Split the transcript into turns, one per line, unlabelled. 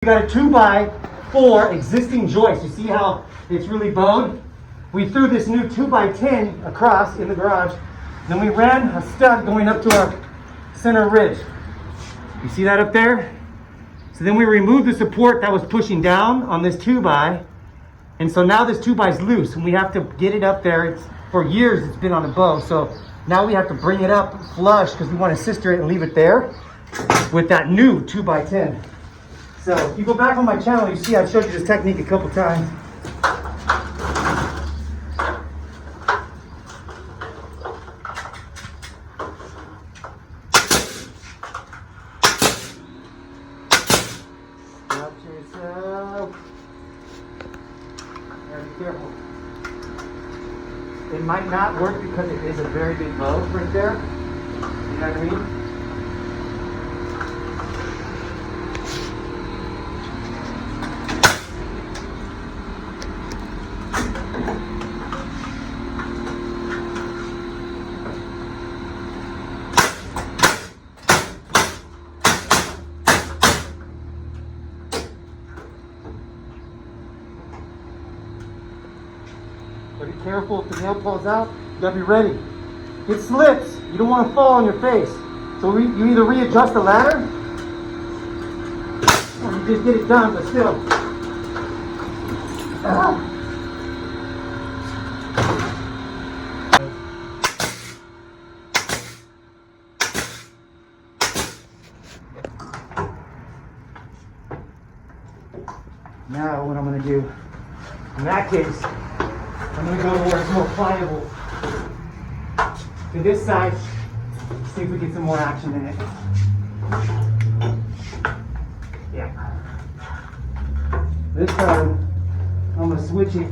We got a 2x4 existing joist. You see how it's really bowed? We threw this new 2x10 across in the garage. Then we ran a stud going up to our center ridge. You see that up there? So then we removed the support that was pushing down on this 2x. And so now this 2x is loose and we have to get it up there. For years it's been on a bow. So now we have to bring it up flush because we want to sister it and leave it there with that new 2x10. So if you go back on my channel, you see I've showed you this technique a couple times. Watch yourself. Gotta be careful. It might not work because it is a very big bow right there. You know what I mean? But be careful if the nail falls out, you gotta be ready. It slips, you don't want to fall on your face. So you either readjust the ladder, or you just get it done, but still. Now what I'm gonna do, in that case, I'm going to go to where it's more pliable. To this side, see if we get some more action in it. Yeah. This time, I'm going to switch it